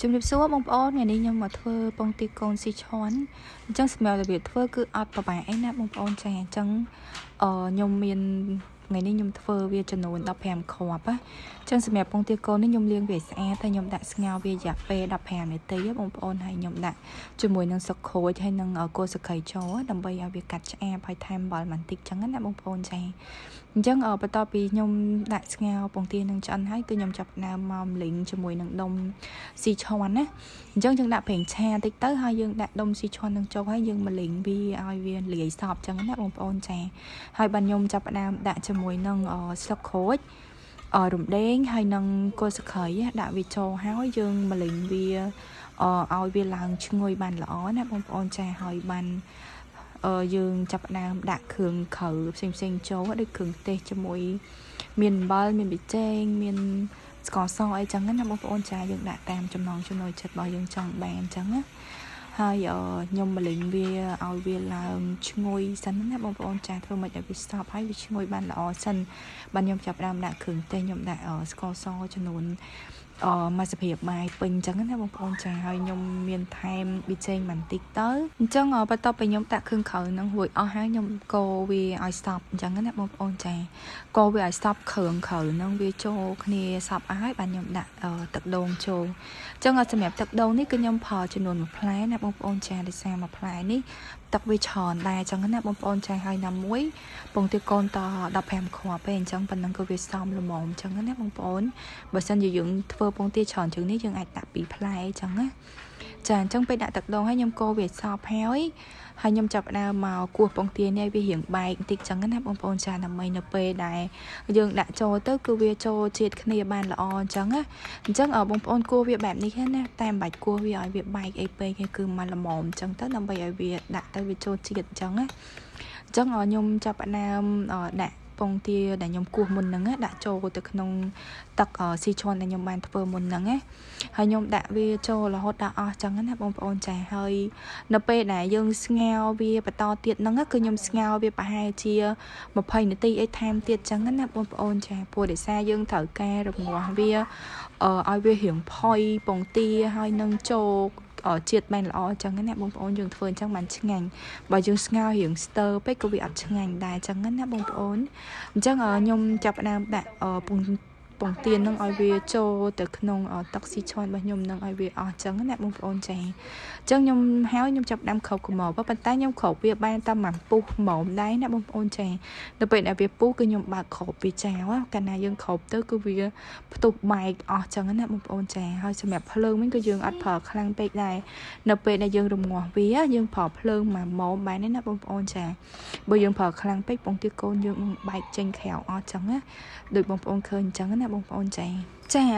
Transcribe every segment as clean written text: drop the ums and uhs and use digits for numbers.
ជំរាបសួរបងប្អូនថ្ងៃនេះខ្ញុំមកធ្វើពងទាកូនស៊ីឈាន់អញ្ចឹងសម្រាប់របៀបធ្វើគឺអត់ប្រហែលអីណាបងប្អូនចាអញ្ចឹងខ្ញុំមានថ្ងៃនេះខ្ញុំធ្វើវាចំនួន15គ្រាប់ណាអញ្ចឹងសម្រាប់ពងទាកូននេះខ្ញុំលាងវាស្អាតហើយខ្ញុំដាក់ស្ងោរវារយៈពេល15នាទីបងប្អូនហើយខ្ញុំដាក់ជាមួយនឹងស្លឹកក្រូចហើយនឹងគល់ស្លឹកគ្រៃចូលដើម្បីឲ្យវាកាត់ឆ្អាបហើយថែមអំបិលបន្តិចអញ្ចឹងណាបងប្អូនចាអញ្ចឹងបន្ទាប់ពីខ្ញុំដាក់ស្ងោរពងទានឹងឆ្អិនហើយគឺខ្ញុំចាប់ផ្ដើមមកម្លីងជាមួយនឹងដុំស៊ីឈាន់ណាអញ្ចឹងយើងដាក់ប្រេងឆាតិចទៅហើយយើងដាក់ដុំស៊ីឈាន់នឹងចូលហើយយើងម្លីងវាឲ្យវាលាយសព្វអញ្ចឹងណាបងប្អូនចាហើយបានខ្ញុំចាប់ផ្ដើមដាក់ជាមួយនឹងស្លឹកក្រូចរំដេងហើយនឹងគល់ស្លឹកគ្រៃដាក់វាចូលហើយយើងម្លីងវាឲ្យវាឡើងឈ្ងុយបានល្អណាបងប្អូនចាហើយបានយើងចាប់ផ្ដើមដាក់គ្រឿងក្រៅផ្សេងចូលដូចគ្រឿងទេសជាមួយមានអំបិលមានប៊ីចេងមានស្ករសអីចឹងណាបងប្អូនចាយើងដាក់តាមចំណង់ចំណូលចិត្តរបស់យើងចង់បានអញ្ចឹងណាហើយខ្ញុំម្លីងវាឲ្យវាឡើងឈ្ងុយសិនណាបងប្អូនចាធ្វើមិនឲ្យវាស្ទប់ហើយវាឈ្ងុយបានល្អសិនបានខ្ញុំចាប់ផ្ដើមដាក់គ្រឿងទេសខ្ញុំដាក់ស្ករសចំនួនមកសភាពបាយពេញអញ្ចឹងណាបងប្អូនចាហើយខ្ញុំមានថែមប៊ីចេងបន្តិចទៅអញ្ចឹងបន្ទាប់ពីខ្ញុំដាក់គ្រឿងក្រៅនឹងរួចអស់ហើយខ្ញុំកូរវាឲ្យស្ទប់អញ្ចឹងណាបងប្អូនចាកូរវាឲ្យស្ទប់គ្រឿងក្រៅនឹងវាចូលគ្នាសព្វអស់ហើយបានខ្ញុំដាក់ទឹកដូងចូលអញ្ចឹងសម្រាប់ទឹកដូងនេះគឺខ្ញុំផលចំនួន1ផ្លែណាបងប្អូនចាដោយសារ1ផ្លែនេះទឹកវាច្រើនដែរអញ្ចឹងណាបងប្អូនចាហើយណាមួយពងទាកូនត15គ្រាប់ទេអញ្ចឹងប៉ុណ្ណឹងក៏វាសមល្មមអញ្ចឹងណាបងប្អូនបើសិនជាយើងធ្វើពងទាច្រើនជាងនេះយើងអាចដាក់2ផ្លែអញ្ចឹងណាចាអញ្ចឹងពេលដាក់ទឹកដូងហើយខ្ញុំកូរវាសព្វហើយខ្ញុំចាប់ផ្ដើមមកគោះពងទានេះវារៀងបែកបន្តិចចឹងណាបងប្អូនចាដើម្បីនៅពេលដែលយើងដាក់ចូលទៅគឺវាចូលជាតិគ្នាបានល្អអញ្ចឹងណាអញ្ចឹងបងប្អូនគោះវាបែបនេះណាតែមិនបាច់គោះវាឲ្យវាបែកអីពេកទេគឺមកល្មមអញ្ចឹងទៅដើម្បីឲ្យវាដាក់ទៅវាចូលជាតិអញ្ចឹងណាអញ្ចឹងខ្ញុំចាប់ផ្ដើមដាក់ពងទាដែលខ្ញុំគោះមុនហ្នឹងដាក់ចូលទៅក្នុងទឹកស៊ីឈាន់ដែលខ្ញុំបានធ្វើមុនហ្នឹងណាហើយខ្ញុំដាក់វាចូលរហូតដល់អស់ចឹងណាបងប្អូនចាហើយនៅពេលដែលយើងស្ងោរវាបន្តទៀតហ្នឹងគឺខ្ញុំស្ងោរវាប្រហែលជា20នាទីអីថែមទៀតចឹងណាបងប្អូនចាព្រោះដោយសារយើងត្រូវការរងាស់វាឲ្យវារៀងផុយពងទាហើយនឹងចូលជាតិបានល្អអញ្ចឹងណាបងប្អូនយើងធ្វើអញ្ចឹងបានឆ្ងាញ់បើយើងស្ងោររៀងស្ទើរពេកក៏វាអត់ឆ្ងាញ់ដែរអញ្ចឹងណាបងប្អូនអញ្ចឹងខ្ញុំចាប់ផ្ដើមដាក់ពងទានឹងឲ្យវាចូលទៅក្នុងទឹកស៊ីឈាន់របស់ខ្ញុំនឹងឲ្យវាអស់អញ្ចឹងណាបងប្អូនចាអញ្ចឹងខ្ញុំចាប់ផ្ដើមគ្របកុំមកប៉ុន្តែខ្ញុំគ្របវាបានតែមួយពុះហ្មងដែរណាបងប្អូនចានៅពេលដែលវាពុះគឺខ្ញុំបើកគ្របវាចោលកាលណាយើងគ្របទៅគឺវាផ្ទុះបែកអស់អញ្ចឹងណាបងប្អូនចាហើយសម្រាប់ភ្លើងវិញគឺយើងអត់ប្រើខ្លាំងពេកដែរនៅពេលដែលយើងរងាស់វាយើងប្រើភ្លើងមួយម៉ោងបានទេណាបងប្អូនចាបើយើងប្រើខ្លាំងពេកពងទាកូនយើងបែកចេញក្រៅអស់អញ្ចឹងណាដូចបងប្អូនឃើញអញ្ចឹងណាបងប្អូនចាឥ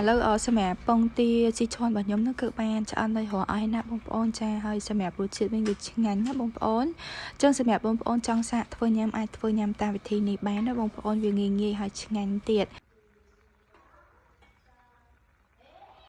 ឡូវសម្រាប់ពងទាស៊ីឈាន់របស់ខ្ញុំនោះគឺបានឆ្អិនដោយរហ័សហើយណាបងប្អូនចាហើយសម្រាប់រសជាតិវិញវាឆ្ងាញ់ណាបងប្អូនអញ្ចឹងសម្រាប់បងប្អូនចង់សាកធ្វើញ៉ាំអាចធ្វើញ៉ាំតាមវិធីនេះបានណាបងប្អូនវាងាយហើយឆ្ងាញ់ទៀត